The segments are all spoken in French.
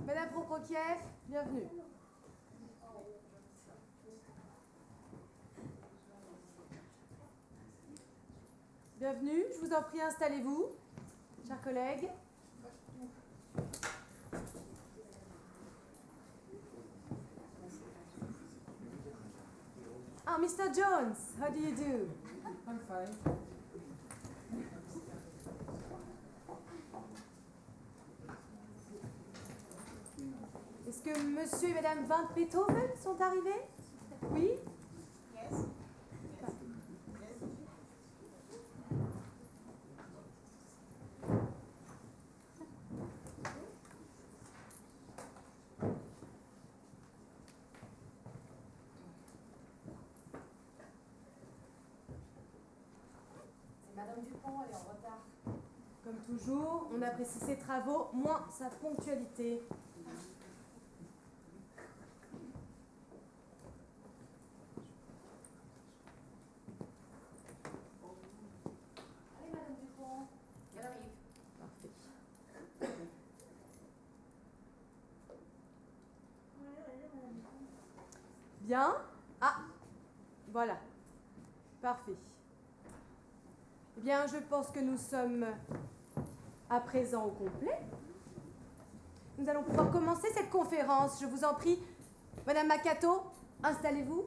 Madame Prokofiev, bienvenue. Bienvenue, je vous en prie, installez-vous, chers collègues. Ah, Mr. Jones, how do you do? I'm fine. Est-ce que monsieur et madame Van Beethoven sont arrivés? Oui? Yes. C'est Madame Dupont, elle est en retard. Comme toujours, on apprécie ses travaux, moins sa ponctualité. Allez, Madame Dupont, elle arrive. Parfait. Bien. Ah, voilà. Parfait. Eh bien, je pense que nous sommes à présent au complet. Nous allons pouvoir commencer cette conférence. Je vous en prie. Madame Makato, installez-vous.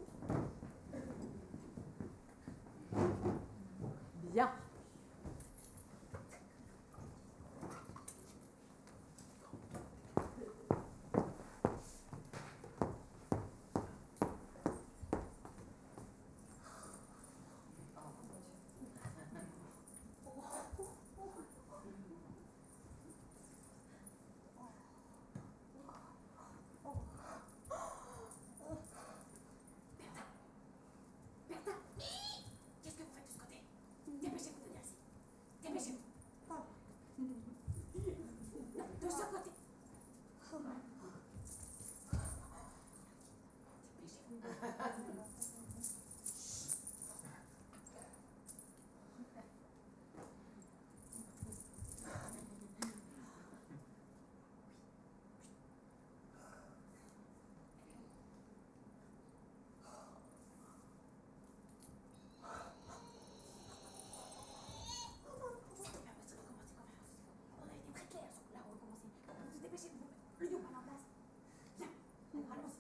Bien. Qu'est-ce que vous faites de ce côté? Dépêchez-vous de venir ici. Dépêchez-vous. Non, de ce côté. Dépêchez-vous. On a été très clairs sur la recommencer. Dépêchez-vous. Le lion parle en place. Viens, allons-y.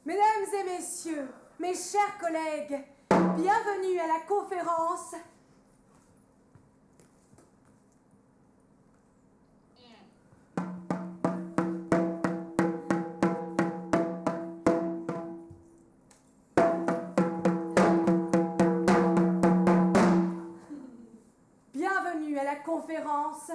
Mesdames et messieurs, mes chers collègues, bienvenue à la conférence. Bienvenue à la conférence.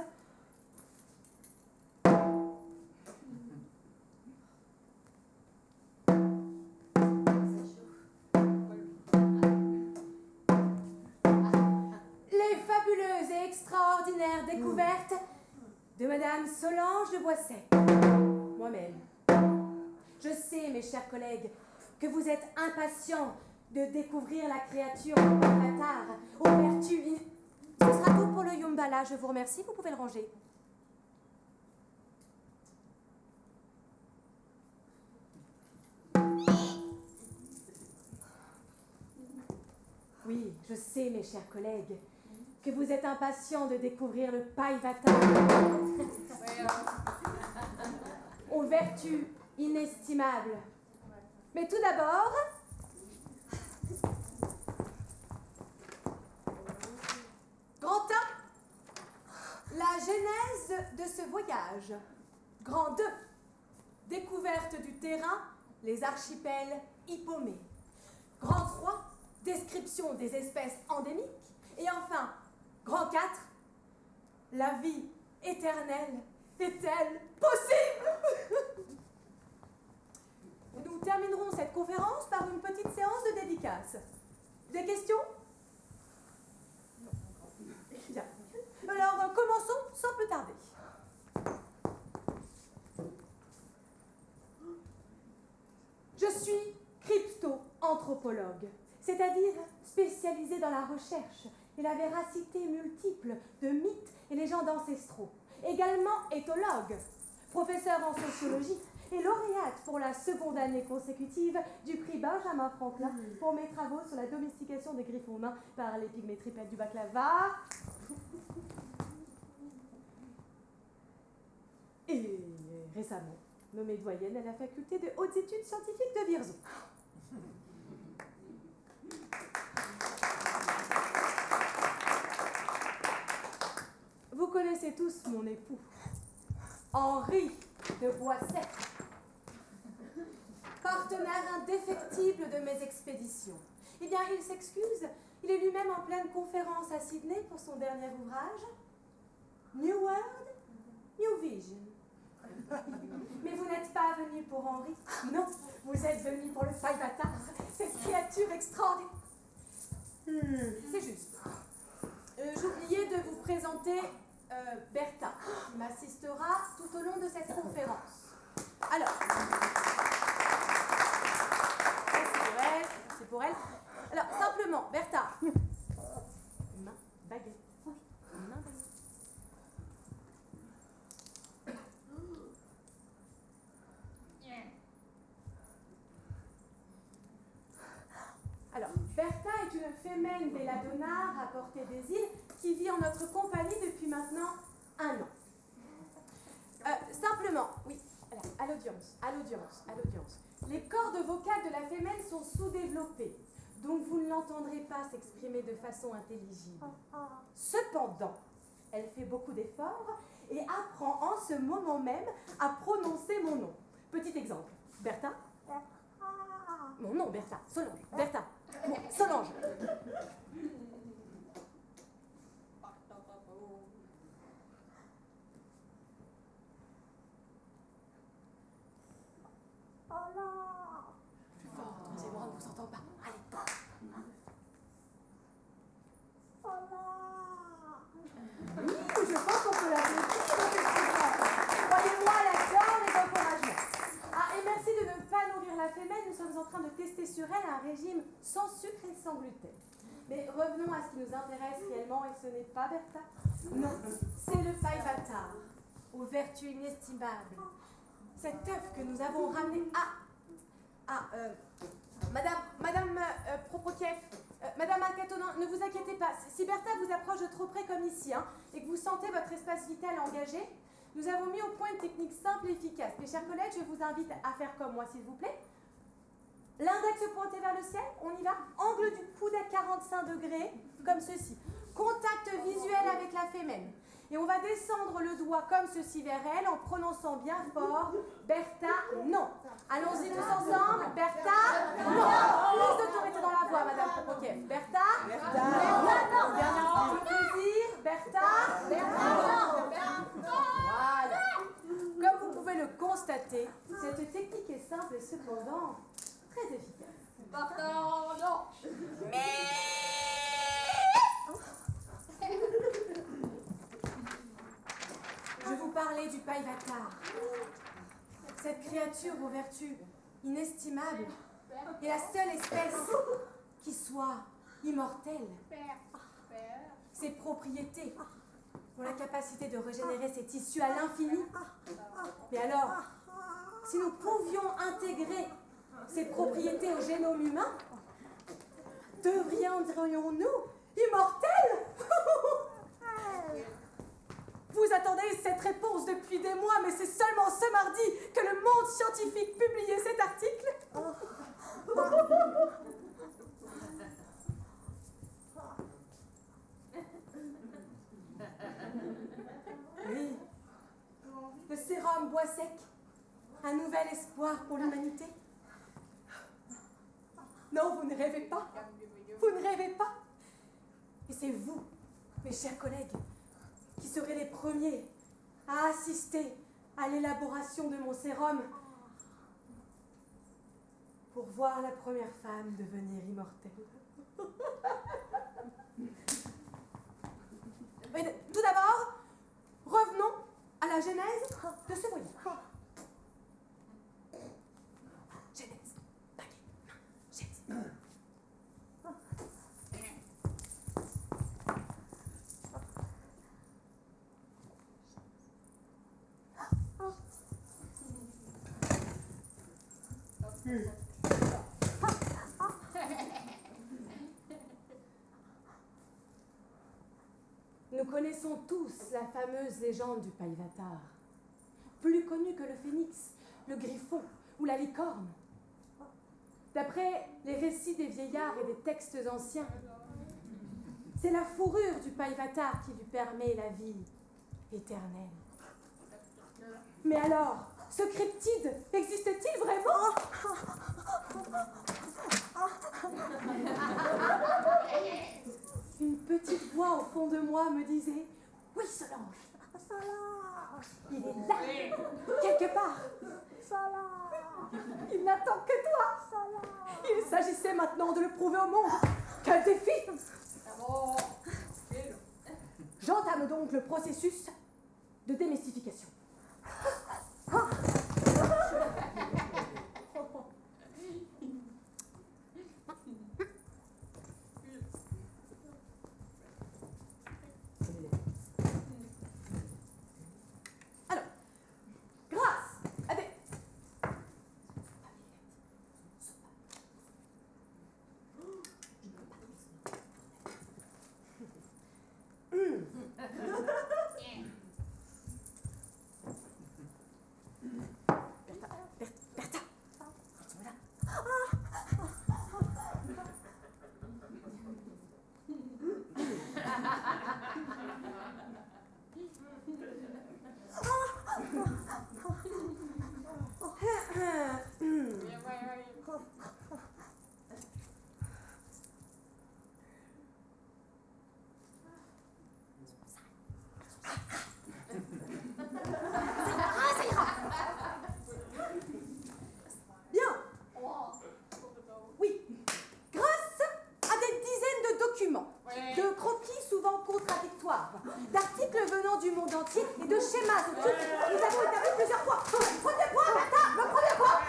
Les fabuleuses et extraordinaires découvertes de Madame Solange de Boisset. Moi-même. Je sais, mes chers collègues, que vous êtes impatients de découvrir la créature au bâtard, aux vertus. Ce sera tout pour le Yumbala, je vous remercie, vous pouvez le ranger. Oui, je sais, mes chers collègues, que vous êtes impatients de découvrir le Paivata aux vertus inestimables. Mais tout d'abord, grand 1, la genèse de ce voyage. Grand 2, découverte du terrain, les archipels hippomées. Grand 3, description des espèces endémiques. Et enfin, grand 4, la vie éternelle Est-elle possible? Nous terminerons cette conférence par une petite séance de dédicace. Des questions? Bien. Alors, commençons sans plus tarder. Je suis crypto-anthropologue, c'est-à-dire spécialisée dans la recherche et la véracité multiple de mythes et légendes ancestraux. Également éthologue, professeur en sociologie et lauréate pour la seconde année consécutive du prix Benjamin Franklin pour mes travaux sur la domestication des griffons nains par les pygmées triplettes du baklava. Et récemment nommée doyenne à la faculté de hautes études scientifiques de Vierzon. Vous connaissez tous mon époux, Henri de Boissec, partenaire indéfectible de mes expéditions. Eh bien, il s'excuse, il est lui-même en pleine conférence à Sydney pour son dernier ouvrage, New World, New Vision. Mais vous n'êtes pas venu pour Henri, non, vous êtes venu pour le Paivatar, cette créature extraordinaire. C'est juste. J'oubliais de vous présenter Bertha, qui m'assistera tout au long de cette conférence. Alors, c'est pour elle. Alors, simplement, Bertha. Une main, baguette. Une main, baguette. Alors, Bertha est une fémène belladonna rapportée des îles qui vit en notre compagnie depuis maintenant 1 an. Simplement, oui, alors, à l'audience. Les cordes vocales de la fémène sont sous-développées, donc vous ne l'entendrez pas s'exprimer de façon intelligible. Cependant, elle fait beaucoup d'efforts et apprend en ce moment même à prononcer mon nom. Petit exemple, Bertha. Mon nom, Bertha. Solange. Bertha. Bon, Solange. Plus fort, c'est moi, on ne vous entend pas. Allez. Oui, je pense qu'on peut l'applaudir, effectivement. Croyez-moi, l'accord, les encouragements. Ah, et merci de ne pas nourrir la femelle, nous sommes en train de tester sur elle un régime sans sucre et sans gluten. Mais revenons à ce qui nous intéresse réellement, et ce n'est pas Bertha. Non, c'est le Paivatar, aux vertus inestimables. Cet œuf que nous avons ramené Madame Prokofiev, Madame Akatonan, ne vous inquiétez pas. Si Bertha vous approche de trop près comme ici, et que vous sentez votre espace vital engagé, nous avons mis au point une technique simple et efficace. Mes chers collègues, je vous invite à faire comme moi, s'il vous plaît. L'index pointé vers le ciel, on y va. Angle du coude à 45 degrés, comme ceci. Contact visuel avec la fémène. Et on va descendre le doigt comme ceci vers elle en prononçant bien fort Bertha, non. Allons-y tous ensemble. Bertha, non. Plus d'autorité dans la voix, Madame Prokofiev. Bertha, non. Dernière fois pour le plaisir. Bertha, non. Voilà. Comme vous pouvez le constater, cette technique est simple et cependant très efficace. Bertha, non. Je vous parlais du Paivatar. Cette créature aux vertus inestimables est la seule espèce qui soit immortelle. Ses propriétés ont la capacité de régénérer ses tissus à l'infini. Mais alors, si nous pouvions intégrer ces propriétés au génome humain, deviendrions-nous immortels? Vous attendez cette réponse depuis des mois, mais c'est seulement ce mardi que le monde scientifique publiait cet article. Oui, le sérum Boissec, un nouvel espoir pour l'humanité. Non, vous ne rêvez pas. Vous ne rêvez pas. Et c'est vous, mes chers collègues, qui serez les premiers à assister à l'élaboration de mon sérum pour voir la première femme devenir immortelle. Mais tout d'abord, revenons à la genèse de ce voyage. Genèse, baguette, genèse. Nous connaissons tous la fameuse légende du Païvatar, plus connue que le phénix, le griffon ou la licorne. D'après les récits des vieillards et des textes anciens, c'est la fourrure du Païvatar qui lui permet la vie éternelle. Mais alors, ce cryptide existe-t-il vraiment? Une petite voix au fond de moi me disait « Oui, Solange, il est là, quelque part. Il n'attend que toi. Il s'agissait maintenant de le prouver au monde. Quel défi! J'entame donc le processus de démystification. Alors, grâce à des... Bertha, bien. Oui, grâce à des dizaines de documents, de croquis souvent contradictoires, d'articles venant du monde entier et de schémas optiques, nous avons établi plusieurs fois. Premier point, Bertha, le premier point.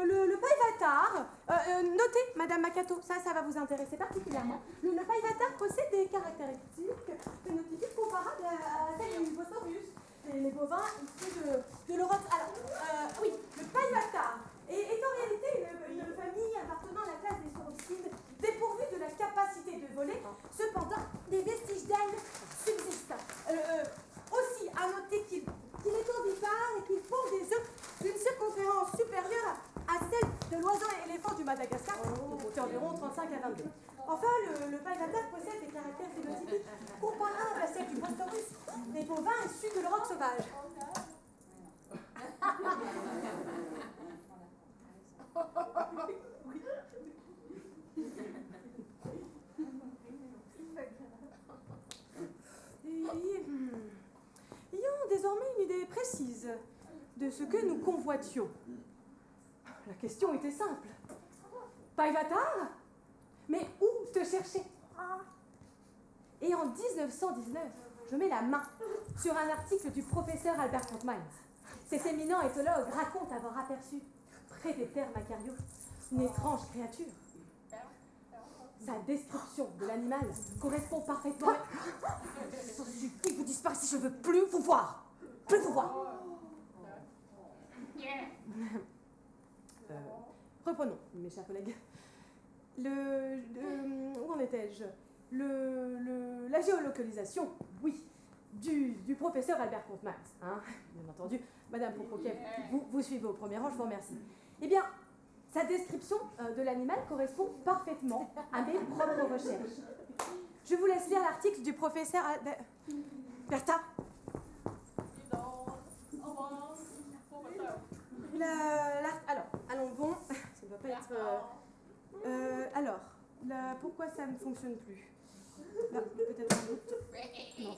Le Païvatar, notez, Madame Makato, ça va vous intéresser particulièrement. Le Païvatar possède des caractéristiques phénotypiques comparables à celles du Bosphorus. Les bovins issus de l'Europe. Alors, oui, le Païvatar est en réalité une famille appartenant à la classe des sauropsides, dépourvue de la capacité de voler. Cependant, des vestiges d'ailes subsistent. Aussi, à noter qu'il est ovipare et qu'il pond des œufs d'une circonférence supérieure à celle de l'oiseau et éléphant du Madagascar, qui comptait environ 35 à 22. Enfin, le Païvatar possède des caractères phénotypiques comparables à celles du Bosphorus, des bovins issus de l'Europe sauvage. Ayons désormais une idée précise de ce que nous convoitions. La question était simple. Païvatar? Mais où te chercher? Et en 1919, je mets la main sur un article du professeur Albert Kontmans. Cet éminent éthologue raconte avoir aperçu, près des terres Macarios, une étrange créature. Sa description de l'animal correspond parfaitement. Je vous supplie, vous disparaissez, je ne veux plus vous voir. Plus vous voir. Reprenons, mes chers collègues. Où en étais-je? La géolocalisation, oui, du professeur Albert Kontmans, hein, bien entendu. Madame Prokofiev, vous suivez au premier rang, je vous remercie. Eh bien, sa description de l'animal correspond parfaitement à mes propres recherches. Je vous laisse lire l'article du professeur Albert... Bertha. Alors, allons bon. Ça ne doit pas être... alors, Là, pourquoi ça ne fonctionne plus? Là, peut-être un doute. Non.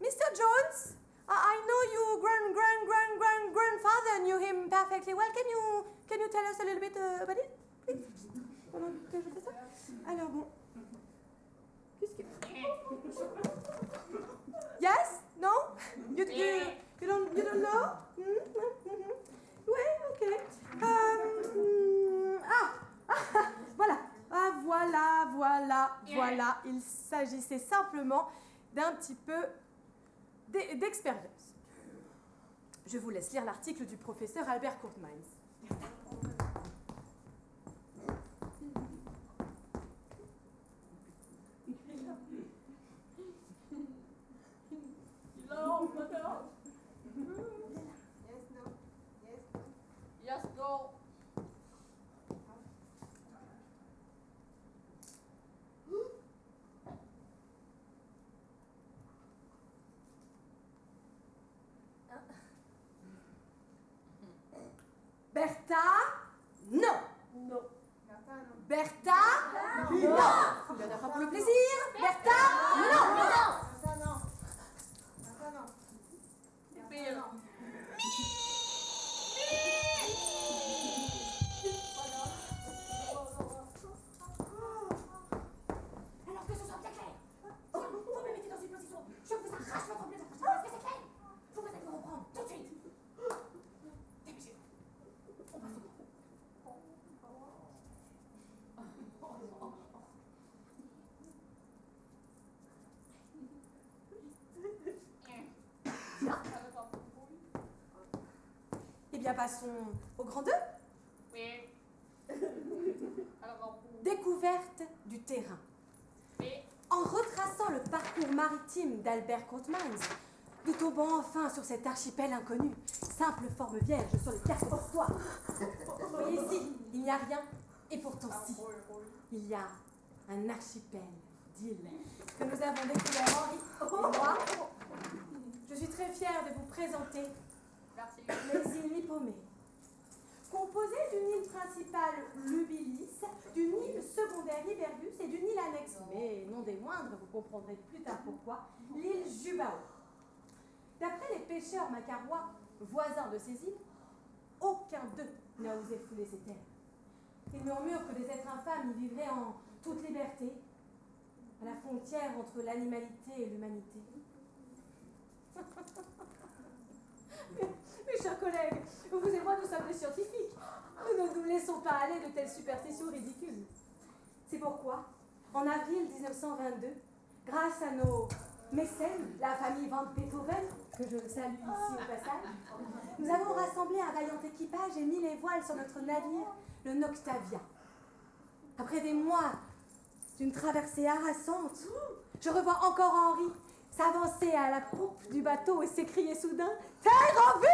Mr. Jones, I know you grandfather knew him perfectly well. Can you tell us a little bit about it, please? Pendant que je fais ça. Alors bon. Qu'est-ce que... Yes? No? You don't know? Ouais, ok. Voilà. Voilà. Il s'agissait simplement d'un petit peu d'expérience. Je vous laisse lire l'article du professeur Albert Courtmines. No, no. Yes, go. Bertha, non. No. Bertha, non. Il y en aura pour le plaisir. Bertha, non. Bill. Alors que ce soit bien clair. Vous me mettez dans une position. Je vous arrache votre bleu de prochaine. Est-ce que c'est clair? Vous allez me reprendre tout de suite. Dépêchez-vous. On passe au grand. Eh bien, passons au grand 2. Oui. Alors, Découverte du terrain. oui. En retraçant le parcours maritime d'Albert Courtmines, nous tombons enfin sur cet archipel inconnu, simple forme vierge sur les cartes d'histoire. Voyez ici, il n'y a rien, et pourtant si, il y a un archipel d'îles que nous avons découvert Henri et moi. Je suis très fière de vous présenter Merci. les îles Lipomé, composées d'une île principale, Lubilis, d'une île secondaire, Liberius, et d'une île annexe, mais non des moindres, vous comprendrez plus tard pourquoi, l'île Jubao. D'après les pêcheurs macarois, voisins de ces îles, aucun d'eux n'a osé fouler ces terres. Ils murmurent que des êtres infâmes y vivraient en toute liberté, à la frontière entre l'animalité et l'humanité. Mes chers collègues, vous et moi, nous sommes des scientifiques. Nous ne nous laissons pas aller de telles superstitions ridicules. C'est pourquoi, en avril 1922, grâce à nos mécènes, la famille Van Beethoven, que je salue ici au passage, nous avons rassemblé un vaillant équipage et mis les voiles sur notre navire, le Noctavia. Après des mois d'une traversée harassante, je revois encore Henri s'avancer à la poupe du bateau et s'écrier soudain « Terre en vue !»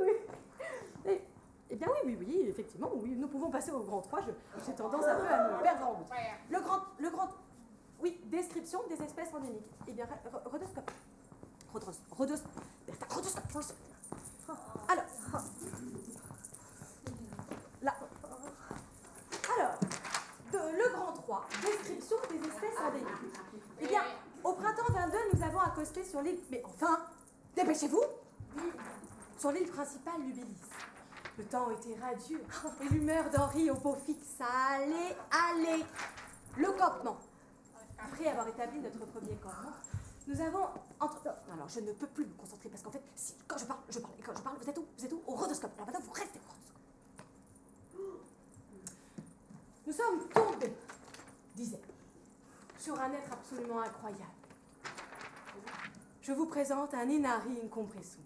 Oui. Eh bien oui, effectivement, oui, nous pouvons passer au grand 3, j'ai tendance un peu à me perdre en route. Le grand, oui, description des espèces endémiques. Eh bien, rhodoscope. Rhodoscope. Alors, là. Alors, le grand 3, description des espèces endémiques. Eh bien, au printemps 22, nous avons accosté sur l'île... Mais enfin, dépêchez-vous! Sur l'île principale, Lubilis. Le temps était radieux et l'humeur d'Henri au beau fixe. Allez! Le campement. Après avoir établi notre premier campement, nous avons Alors, je ne peux plus me concentrer parce qu'en fait, si, quand je parle. Et quand je parle, vous êtes où? Au rhodoscope. Alors maintenant, vous restez au rhodoscope. Nous sommes tombés, disais-je, sur un être absolument incroyable. Je vous présente un Inari incompressum.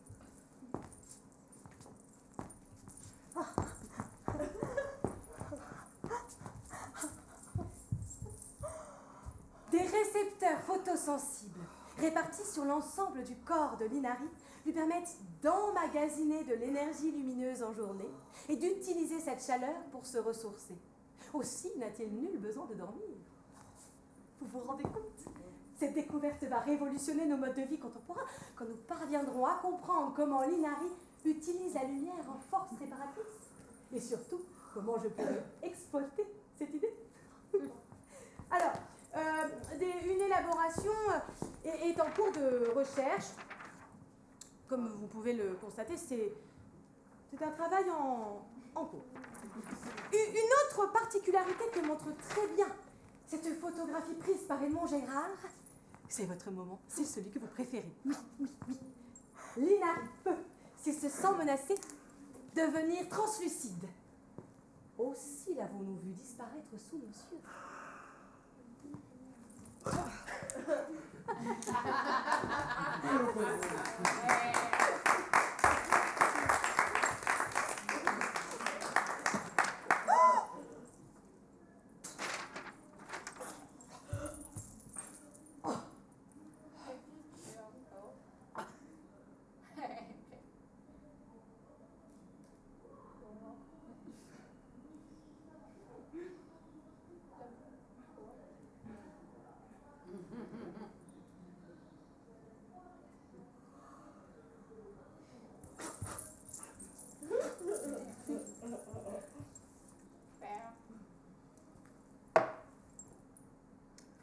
Des récepteurs photosensibles répartis sur l'ensemble du corps de l'Inari lui permettent d'emmagasiner de l'énergie lumineuse en journée et d'utiliser cette chaleur pour se ressourcer. Aussi n'a-t-il nul besoin de dormir. Vous vous rendez compte? Cette découverte va révolutionner nos modes de vie contemporains quand nous parviendrons à comprendre comment l'Inari utilise la lumière en force réparatrice et surtout comment je pourrais exploiter cette idée? Alors, une élaboration est en cours de recherche. Comme vous pouvez le constater, c'est un travail en cours. Une autre particularité que montre très bien cette photographie prise par Edmond Gérard, c'est votre moment, c'est celui que vous préférez. Oui, oui, oui. Lina peut, s'il se sent menacé, devenir translucide. Aussi l'avons-nous vu disparaître sous nos yeux.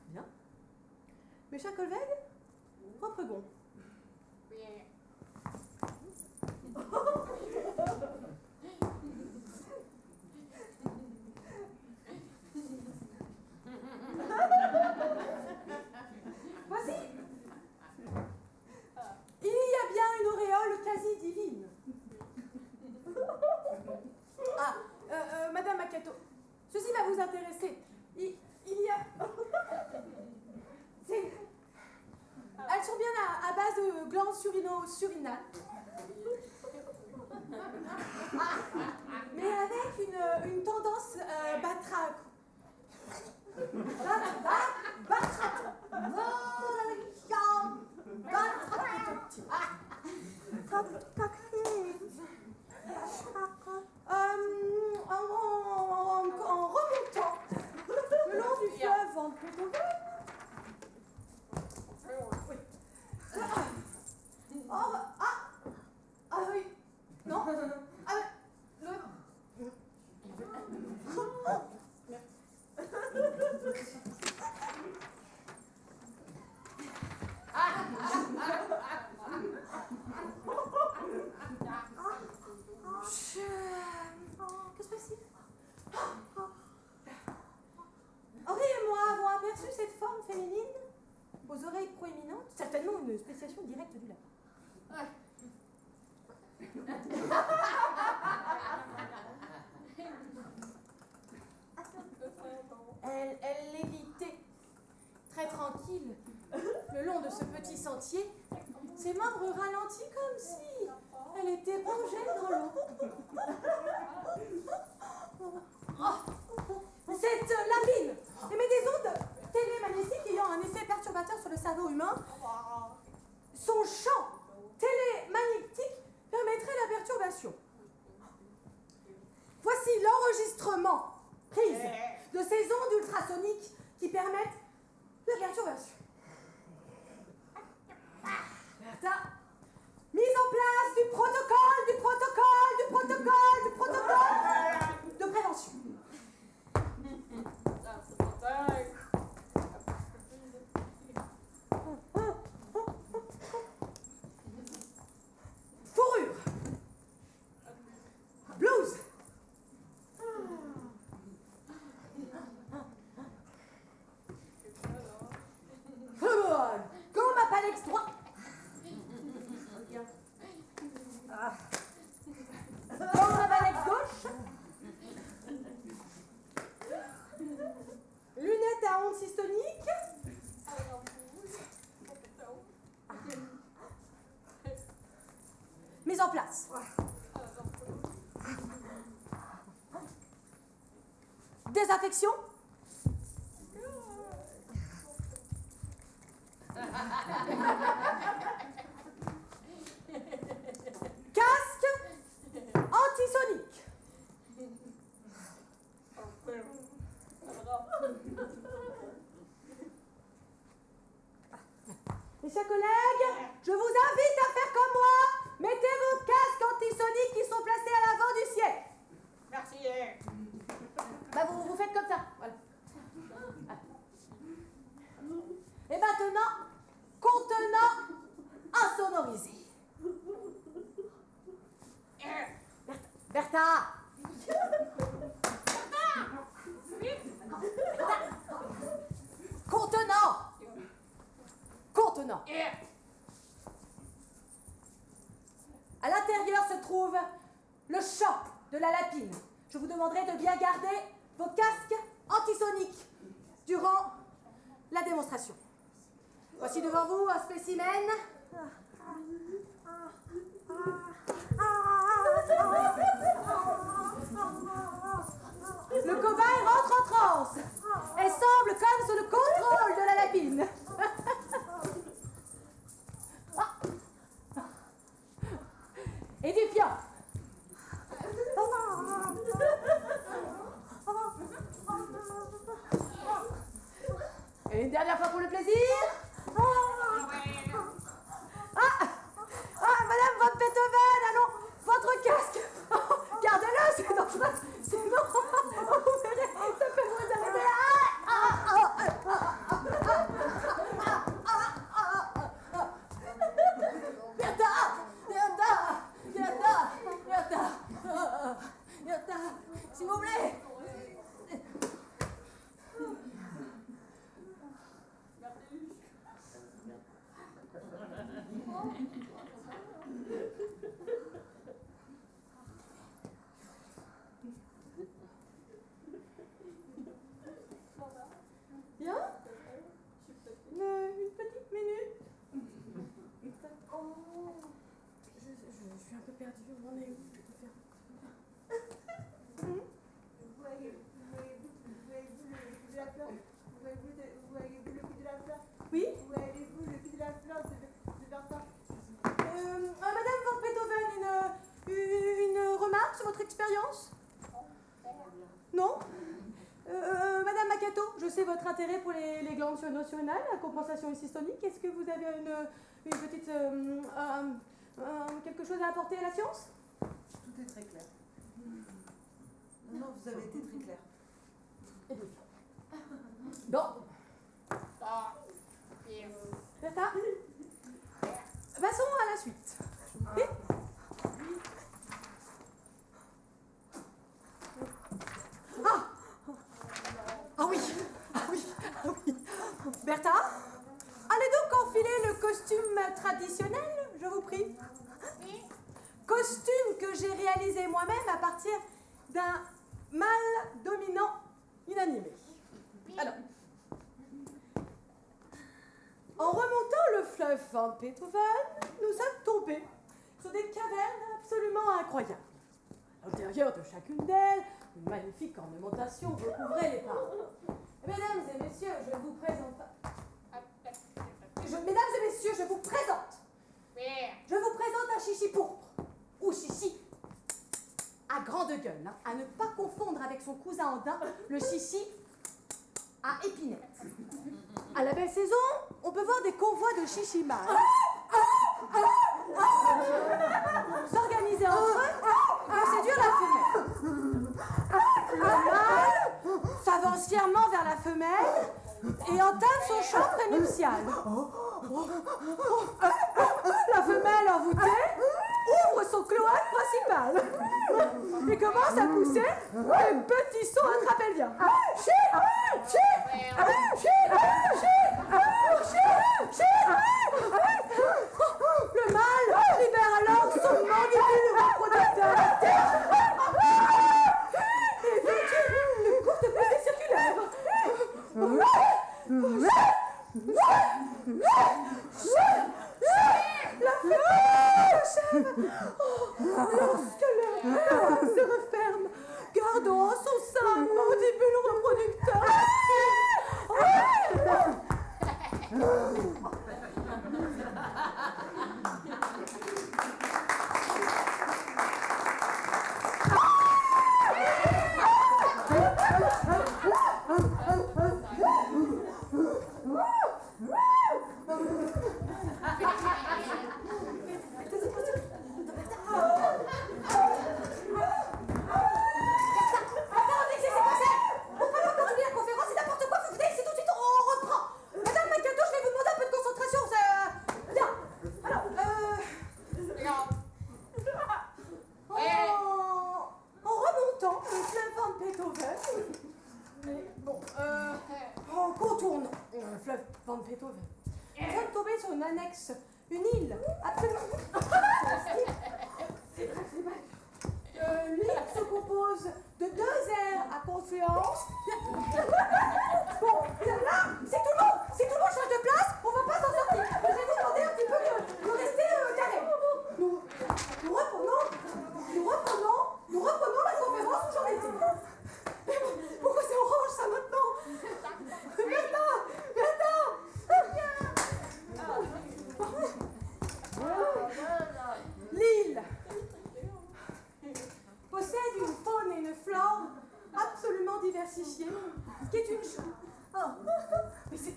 Bien. Mes chers collègues, reprenons. Voici. Il y a bien une auréole quasi divine. Ah, Madame Macchiato, ceci va vous intéresser. Il y a... Elles sont bien à base de glandes surinales. Mais avec une tendance batraque. En remontant le long du fleuve en Portugal. Ah oui. Non. Que se passe-t-il? Henri et moi avons aperçu cette forme féminine aux oreilles proéminentes, certainement une spéciation directe du lapin. Elle lévitait, très tranquille, le long de ce petit sentier, ses membres ralentis comme si elle était plongée dans l'eau. Cette lapine émet des ondes télémagnétiques ayant un effet perturbateur sur le cerveau humain. Son champ télémagnétique permettrait la perturbation. Voici l'enregistrement prise de ces ondes ultrasoniques qui permettent la perturbation. Mise en place du protocole de prévention. Fourrure. Blouse. Gomme à palex droit. Gomme à palex gauche. Lunettes à ondes systoniques. Mise en place. Désaffection. Casque antisonique. Mes chers collègues, je vous invite à faire comme moi. Mettez vos casques antisoniques qui sont placés à l'avant du siège. Merci. comme ça. Voilà. Et maintenant, contenant insonorisé. Bertha. Contenant. Contenant. À l'intérieur se trouve le champ de la lapine. Je vous demanderai de bien garder vos casques antisoniques durant la démonstration. Voici devant vous un spécimen. Le cobaye rentre en transe et semble comme sous le contrôle de la lapine. Édifiant. Et une dernière fois pour le plaisir. Madame Van Beethoven, allons, votre casque. Gardez-le, c'est dangereux. Sinon, vous verrez, ça peut vous arriver. Bertha, s'il vous plaît. Bien. Une petite minute. Je suis un peu perdue. On en est où? Vous voyez-vous le cul de la fleur? Oui. Où avez-vous le cul de la fleur de Bertha? Madame Van Beethoven, une remarque sur votre expérience? Non. Madame Makato, je sais votre intérêt pour les glandes notionnales, la compensation systonique. Est-ce que vous avez une petite quelque chose à apporter à la science? Tout est très clair. Non, vous avez été très clair. Bon. Bertha, passons à la suite. Oui. Ah oui. Bertha, allez donc enfiler le costume traditionnel, je vous prie. Costume que j'ai réalisé moi-même à partir d'un mâle dominant inanimé. Alors, en remontant le fleuve Van Beethoven, nous sommes tombés sur des cavernes absolument incroyables. À l'intérieur de chacune d'elles, une magnifique ornementation recouvrait les parois. Mesdames et messieurs, je vous présente. Mesdames et messieurs, je vous présente. Je vous présente un chichi pourpre, ou chichi à grande gueule, hein, à ne pas confondre avec son cousin andin, le chichi à épinette. À la belle saison, on peut voir des convois de chichi mâles s'organiser entre eux pour séduire la femelle. Le mâle s'avance fièrement vers la femelle et entame son chant prénuptial. La femelle envoûtée ouvre son cloaque principal et commence à pousser un petit son intrapélvien. Le mâle libère alors son mandibule reproducteur et effectue une courte poussée circulaire. La femelle s'achève. Lorsque le mâle se referme, gardant en son sein un mandibule reproducteur. contourne le fleuve Van Beethoven. Nous sommes tombés sur une annexe, une île, absolument. L'île se compose de 2 aires à confluence. Bon, là, c'est tout le monde change de place, on va pas s'en sortir. Je vais vous demander un petit peu de rester carré. Nous reprenons la conférence où j'en étais. Pourquoi c'est orange ça maintenant? Bertha! L'île possède une faune et une flore absolument diversifiées, ce qui est une chose. Oh, mais c'est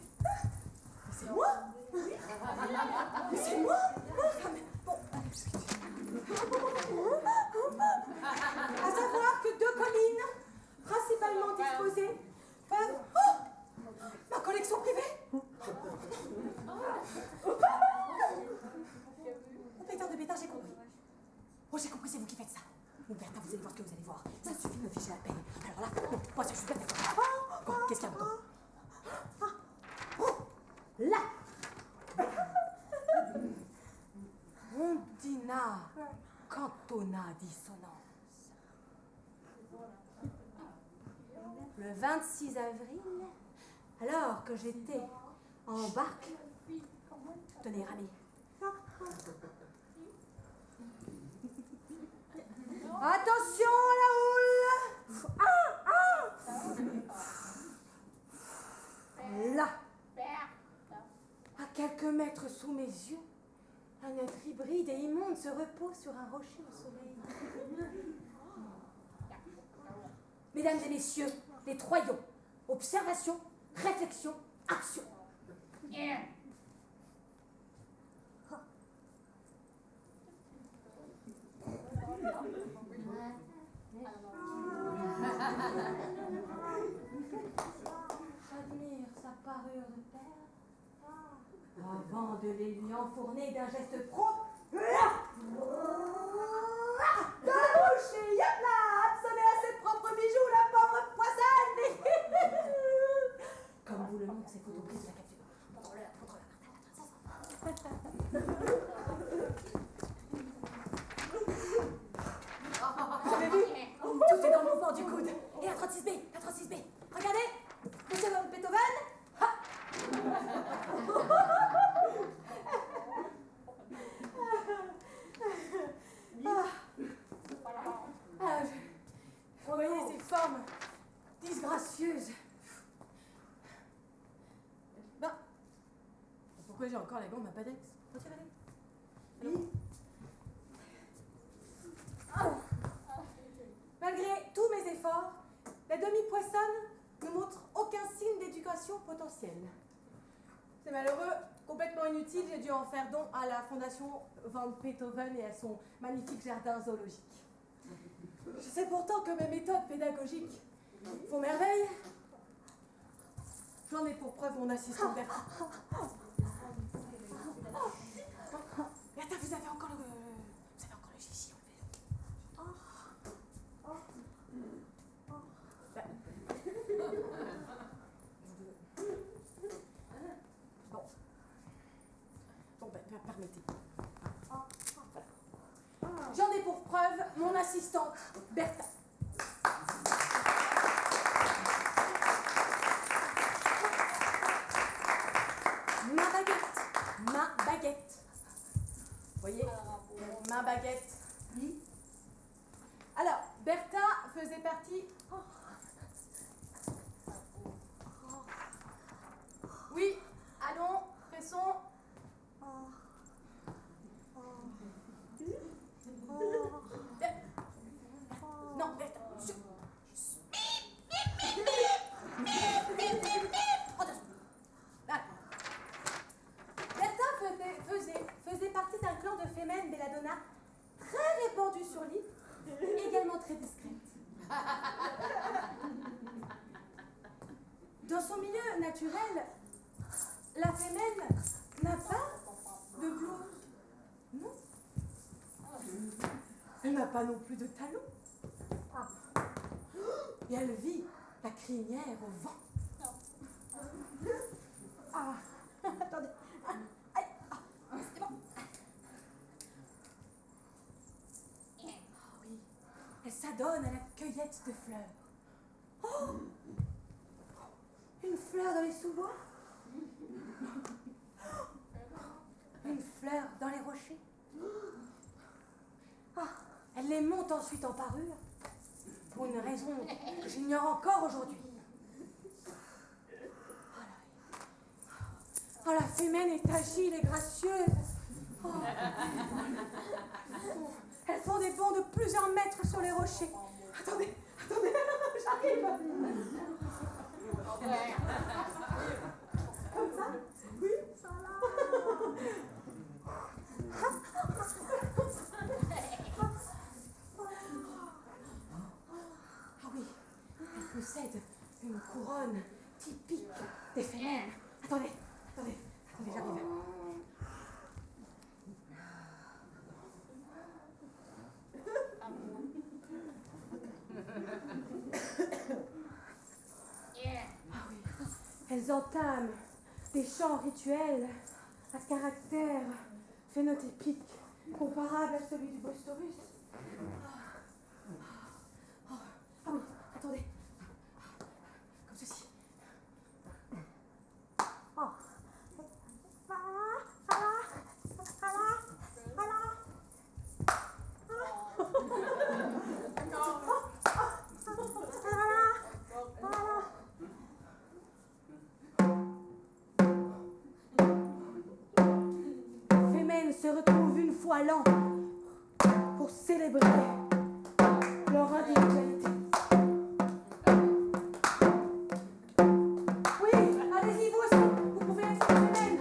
moi! Mais c'est moi! Bon. À savoir que 2 collines, principalement disposées, peuvent... Oh, ma collection privée! Pétard de bêta, j'ai compris. Oh, j'ai compris, c'est vous qui faites ça. Bon, Bertha, vous allez voir ce que vous allez voir. Ça suffit de me ficher la paix. Alors là, moi, je suis pas d'accord. Quoi? Qu'est-ce qu'il y a encore? Oh, là! Rondina, cantona dissonance. Le 26 avril, alors que j'étais en barque, tenez, Rami. Attention à la houle! Là, à quelques mètres sous mes yeux, un être hybride et immonde se repose sur un rocher au soleil. Mesdames et messieurs, les troyons, observation, réflexion, action. J'admire sa parure de père, avant de les lui enfourner d'un geste prompt. De la bouche et yopla, absonner à ses propres bijoux, la pauvre poissonne. Comme vous le montrent ces photos prises de la capture. Montre-le, Vous avez vu? Tout est dans le mouvement du coude. Et la 36B, la 36B. Regardez, monsieur Van Beethoven. Ha. Vous voyez ces formes disgracieuses. Ben, pourquoi j'ai encore les gants de ma padex? Retirez-les. Oui. Malgré tous mes efforts, la demi-poissonne ne montre aucun signe d'éducation potentielle. C'est malheureux, complètement inutile, j'ai dû en faire don à la fondation Van Beethoven et à son magnifique jardin zoologique. Je sais pourtant que mes méthodes pédagogiques font merveille. J'en ai pour preuve mon assistant Bertha. Bertha, vous avez encore le chichi, Bon, permettez. Voilà. J'en ai pour preuve mon assistante Bertha. Ma baguette. Vous voyez? Ma baguette. Oui. Alors, Bertha faisait partie... Oui, allons, pressons. Non, Bertha. Bertha faisait partie d'un clan de femelles belladonna très répandu sur l'île, également très discrète. Dans son milieu naturel, la femelle n'a pas de blouse. Non. Elle n'a pas non plus de talons. Et elle vit la crinière au vent. s'adonne à la cueillette de fleurs. Oh! Une fleur dans les sous-bois? Une fleur dans les rochers? Ah, elle les monte ensuite en parure, pour une raison que j'ignore encore aujourd'hui. Oh, la fémène est agile et gracieuse. Oh. Elles font des bonds de plusieurs mètres sur les rochers. Attendez, j'arrive. Comme ça? Oui, ça là. Ah oui, elle possède une couronne typique des fémènes. Attendez, j'arrive. Ah oui, elles entament des chants rituels à caractère phénotypique comparable à celui du Bostorus. Ah oui, attendez. Comme ceci. Oh. Fémènes se retrouvent une fois l'an pour célébrer leur individualité. Oui, allez-y, vous aussi, vous pouvez être fémène.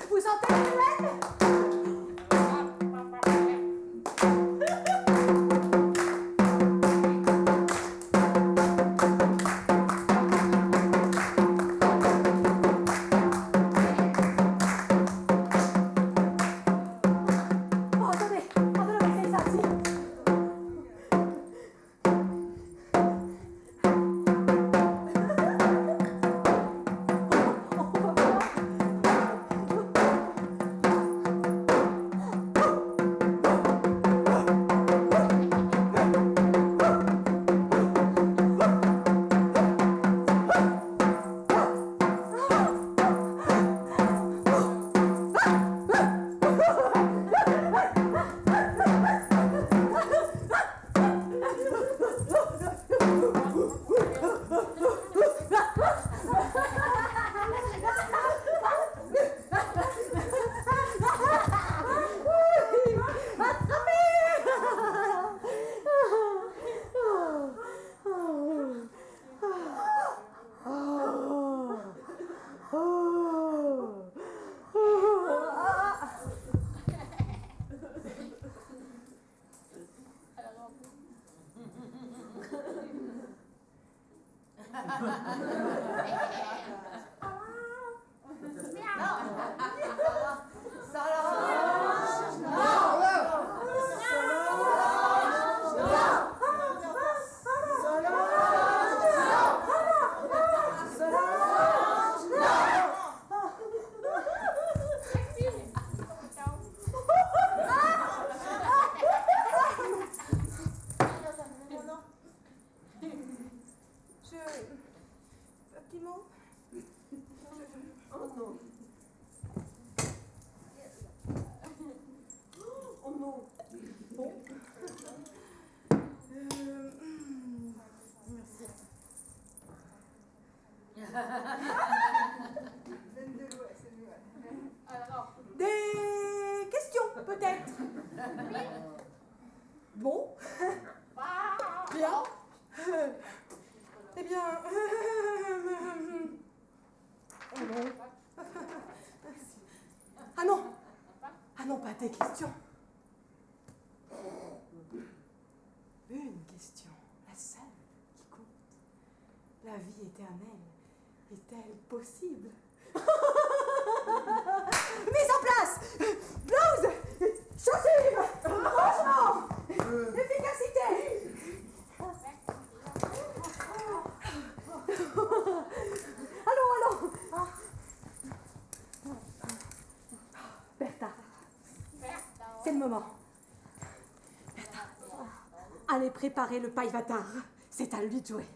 Vous sentez la fémène? Oh, attendez, on essayer ça aussi. Petit mot? Oh non. Oh non. Bon. Merci. Alors, Des questions, peut-être? Bon. Bien. Eh bien... Oh non. Ah non. Ah non, pas des questions. Une question, la seule qui compte. La vie éternelle est-elle possible? Mise en place! Blouse! Chaussures! Rangement! Efficacité! le moment. Allez préparer le paille-vatar. C'est à lui de jouer.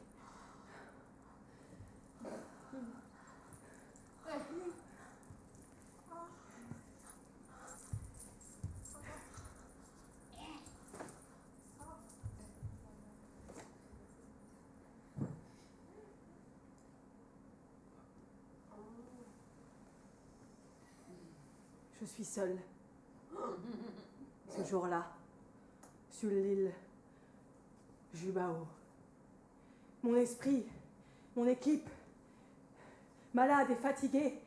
Je suis seule. Ce jour-là, sur l'île Jubao. Mon esprit, mon équipe, malade et fatiguée,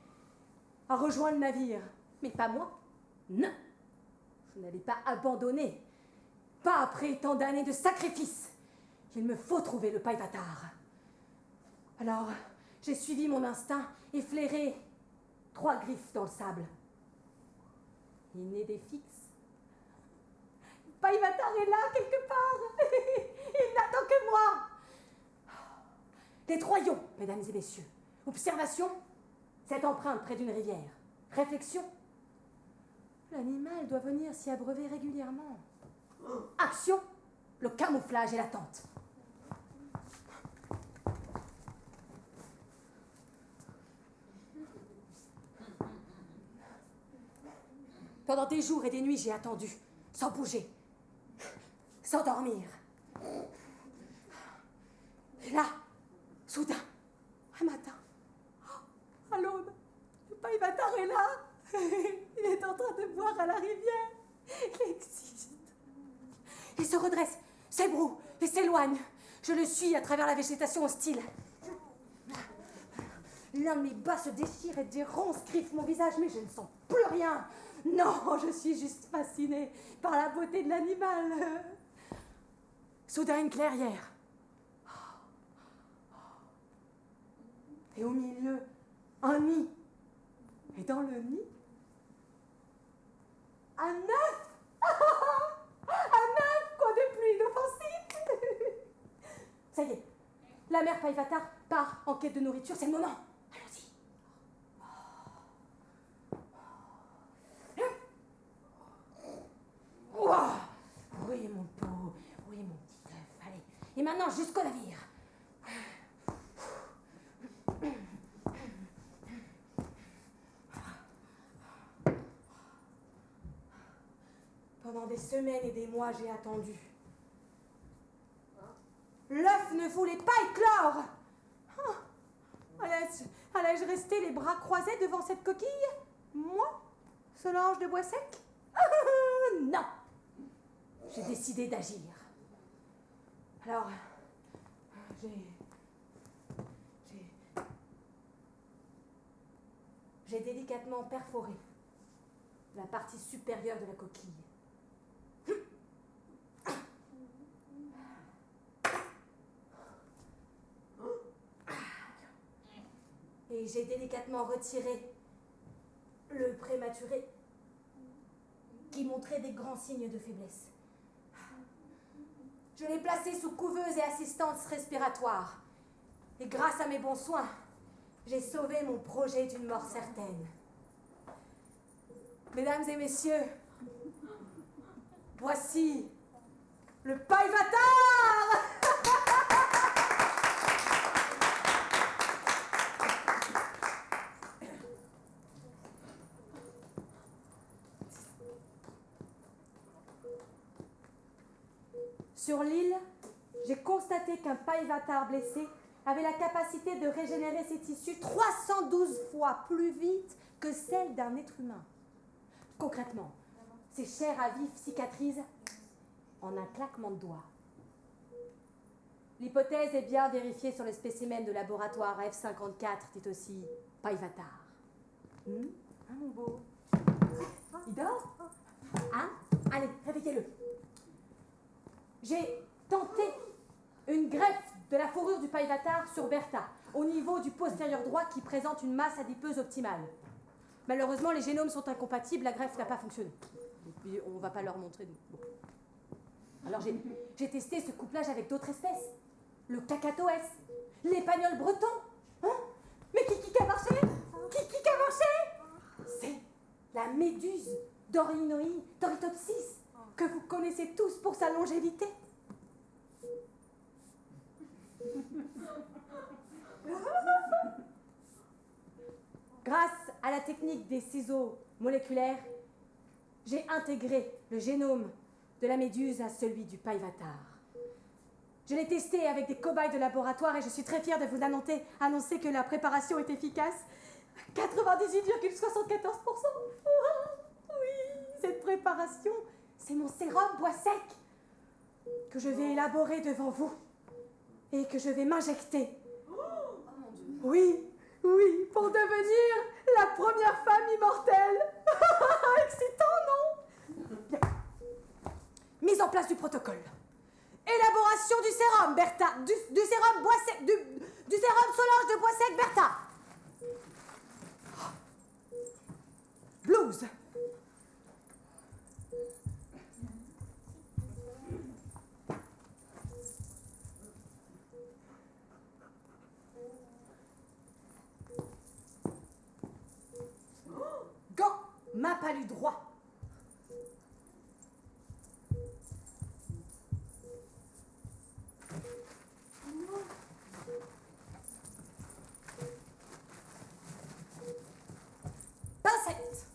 a rejoint le navire. Mais pas moi. Non. Je n'allais pas abandonner. Pas après tant d'années de sacrifices. Il me faut trouver le paille-vatar. Alors, j'ai suivi mon instinct et flairé 3 griffes dans le sable. Il n'est des fixes. Paille-vatar est là, quelque part. Il n'attend que moi. Les 3 ions, mesdames et messieurs. Observation, cette empreinte près d'une rivière. Réflexion, l'animal doit venir s'y abreuver régulièrement. Action, le camouflage et l'attente. Pendant des jours et des nuits, j'ai attendu, sans bouger, sans dormir. Et là, soudain, un matin, à l'aube, le paille-vatar est là. Il est en train de boire à la rivière. Il existe. Il se redresse, s'ébroue et s'éloigne. Je le suis à travers la végétation hostile. L'un de mes bas se déchire et des ronces griffent mon visage, mais je ne sens plus rien. Non, je suis juste fascinée par la beauté de l'animal. Soudain, une clairière. Et au milieu, un nid. Et dans le nid, un œuf. Un œuf, quoi de plus inoffensif. Ça y est, la mère paille-vatar part en quête de nourriture, c'est le moment. Allons-y. Oui, mon pot, oui, mon petit œuf, allez. Et maintenant, jusqu'au navire. Pendant des semaines et des mois, j'ai attendu. L'œuf ne voulait pas éclore. Allais-je rester les bras croisés devant cette coquille? Moi, Solange de Boissec? Non. J'ai décidé d'agir. Alors, j'ai délicatement perforé la partie supérieure de la coquille. Et j'ai délicatement retiré le prématuré qui montrait des grands signes de faiblesse. Je l'ai placé sous couveuse et assistance respiratoire. Et grâce à mes bons soins, j'ai sauvé mon projet d'une mort certaine. Mesdames et messieurs, voici le paille-vatar! Sur l'île, j'ai constaté qu'un paille-vatar blessé avait la capacité de régénérer ses tissus 312 fois plus vite que celle d'un être humain. Concrètement, ses chairs à vif cicatrisent en un claquement de doigts. L'hypothèse est bien vérifiée sur le spécimen de laboratoire F54, dit aussi paille-vatar. Hein, mon beau? Il dort? Hein? Allez, réveillez-le. J'ai tenté une greffe de la fourrure du paille-vatar sur Bertha, au niveau du postérieur droit qui présente une masse adipeuse optimale. Malheureusement, les génomes sont incompatibles, la greffe n'a pas fonctionné. Et puis, on ne va pas leur montrer. Bon. Alors, j'ai testé ce couplage avec d'autres espèces. Le cacatoès, l'épagnol breton. Hein? Mais qui a marché? Qui a marché? C'est la méduse Dorytopsis, que vous connaissez tous pour sa longévité. Grâce à la technique des ciseaux moléculaires, j'ai intégré le génome de la méduse à celui du pailletard. Je l'ai testé avec des cobayes de laboratoire et je suis très fière de vous annoncer que la préparation est efficace. 98,74%. Oui, cette préparation, c'est mon sérum bois sec que je vais élaborer devant vous et que je vais m'injecter. Oui, pour devenir la première femme immortelle. Excitant, non? Bien. Mise en place du protocole. Élaboration du sérum, Bertha. Du sérum bois sec. Du sérum Solange de bois sec, Bertha. Blues. Gant, m'a palu droit. Pincette.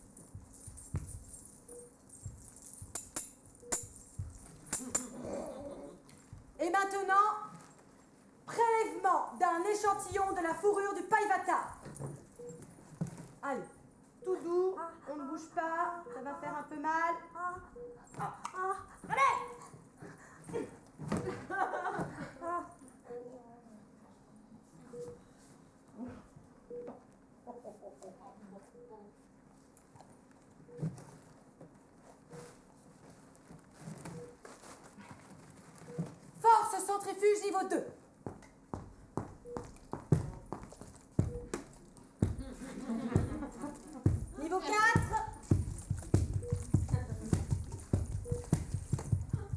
Et maintenant, prélèvement d'un échantillon de la fourrure du pailletard. Allez, tout doux, on ne bouge pas, ça va faire un peu mal. Allez! Force centrifuge niveau 2. Niveau 4.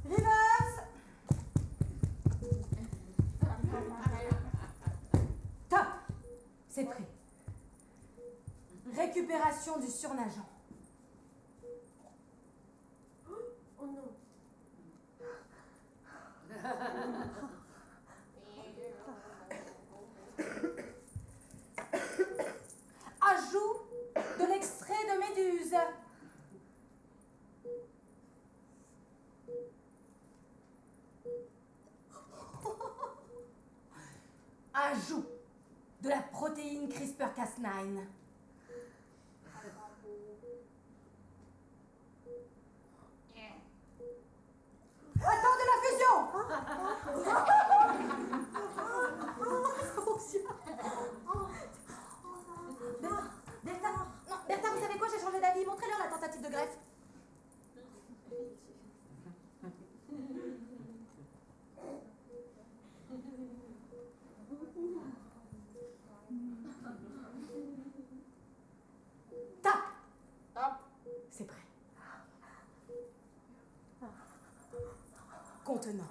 Reverse. Top. C'est prêt. Récupération du surnageant. Oh non. Ajout de l'extrait de méduse. Ajout de la protéine CRISPR-Cas9. Attends de la fusion. Bertha, vous savez quoi, j'ai changé d'avis. Montrez-leur la tentative de greffe. Tape. Top. C'est prêt. Contenant.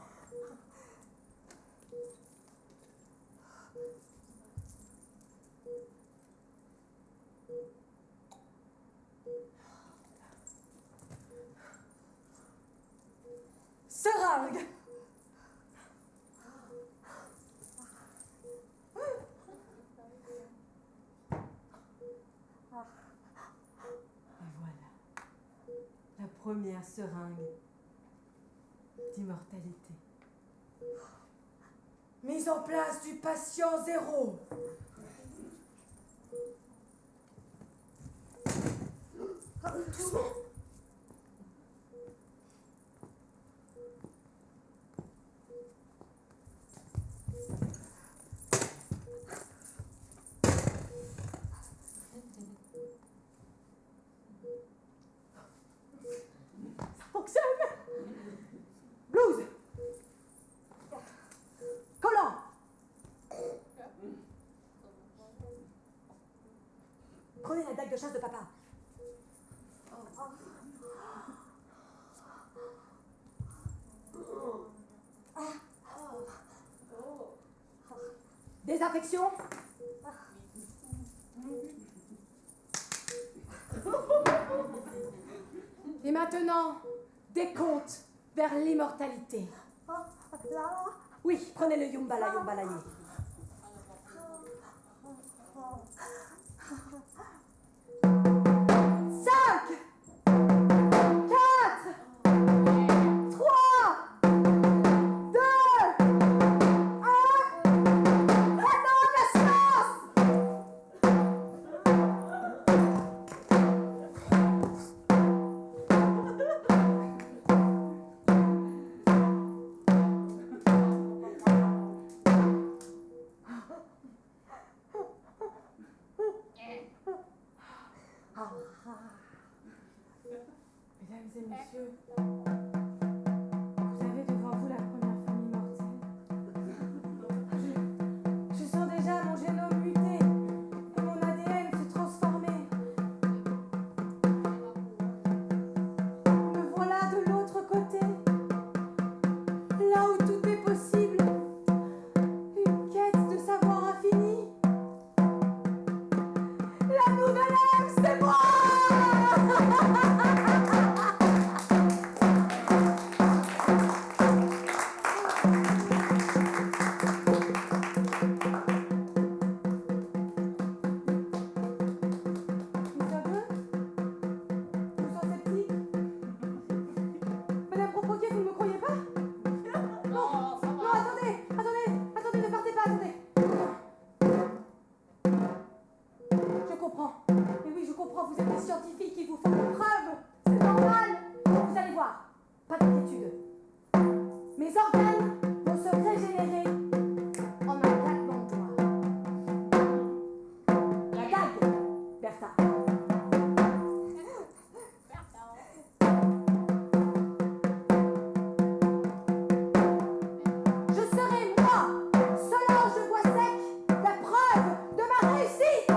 Seringue. Et voilà, la première seringue d'immortalité. Mise en place du patient zéro. Doucement. Ça fonctionne. Blues. Collant. Prenez la dague de chasse de papa. Désinfection. maintenant, décompte vers l'immortalité. Oui, prenez le Yumbala Yumbalaye. 5, 4, 3, 2, 1. Maintenant, la silence! Mesdames et messieurs, vous avez devant vous la première femme immortelle. Je sens déjà mon génome muter et mon ADN se transformer. Me voilà de l'autre côté, là où tout est possible. Une quête de savoir infini. La nouvelle ère, c'est moi! Madame Propoquet, vous ne me croyez pas? Non, ça Non, va. attendez, ne partez pas, attendez. Je comprends. Mais oui, je comprends, vous êtes des scientifiques qui vous font des preuves. C'est normal. Vous allez voir, pas d'inquiétude. Mes organes vont se régénérer en un claquement de doigts. La dague, Bertha. Je serai moi, Solange de Boissec, la preuve de ma réussite.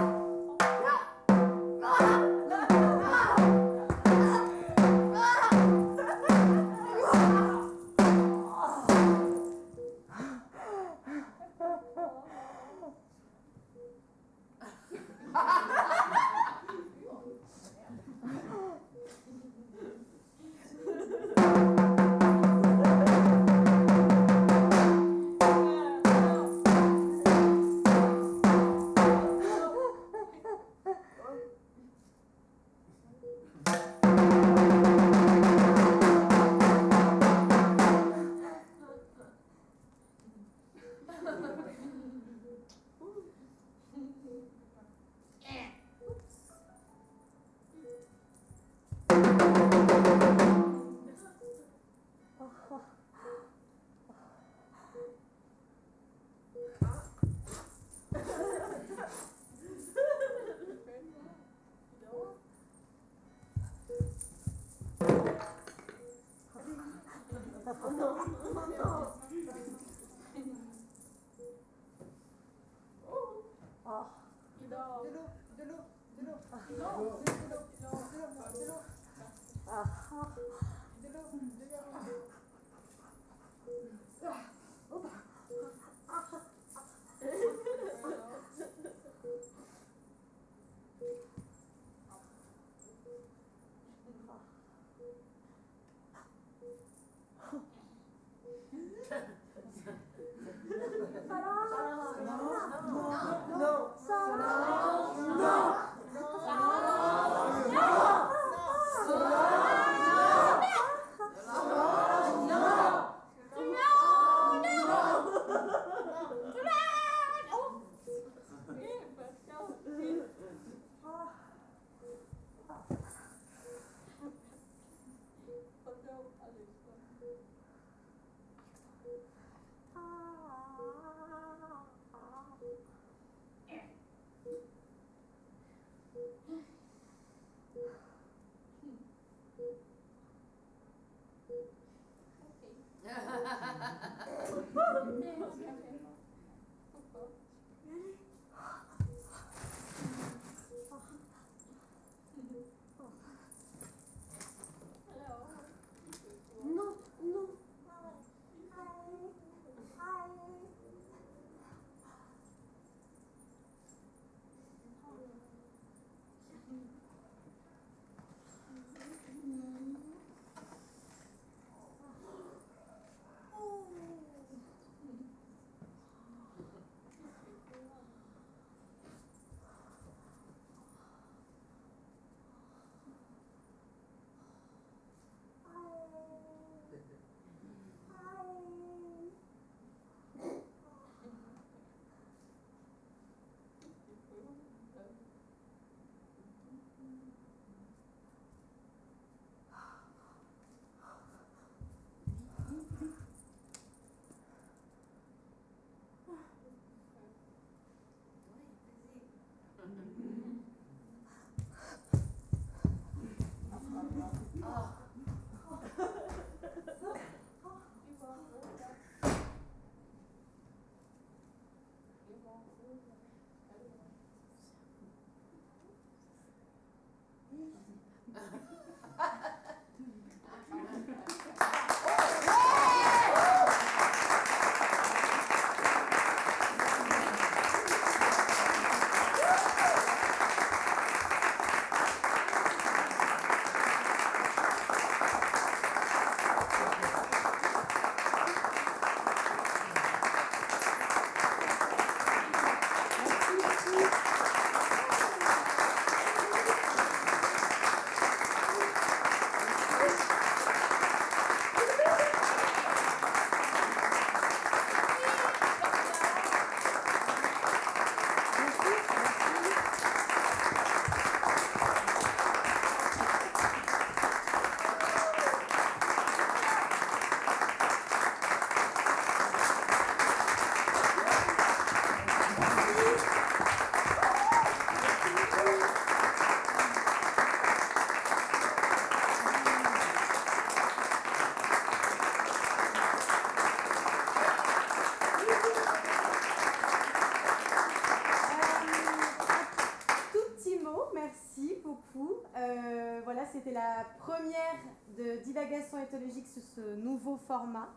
Voilà, c'était la première de divagation éthologique sous ce nouveau format.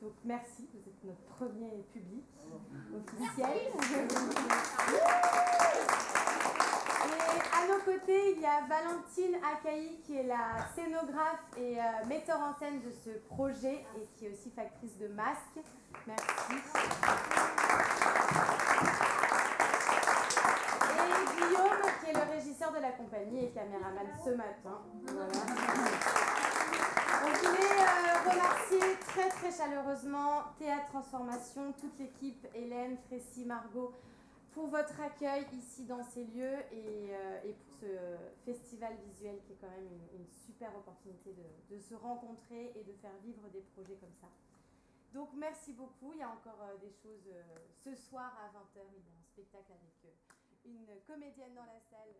Donc merci, vous êtes notre premier public officiel. Et à nos côtés, il y a Valentine Akaï qui est la scénographe et metteur en scène de ce projet et qui est aussi factrice de masques. Merci. Et Guillaume qui est le régisseur de la compagnie et caméraman ce matin. Voilà. On voulait remercier très très chaleureusement Théâtre Transformation, toute l'équipe, Hélène, Tracy, Margot, pour votre accueil ici dans ces lieux et pour ce festival visuel qui est quand même une super opportunité de se rencontrer et de faire vivre des projets comme ça. Donc merci beaucoup, il y a encore des choses ce soir à 20h, il y a un spectacle avec une comédienne dans la salle.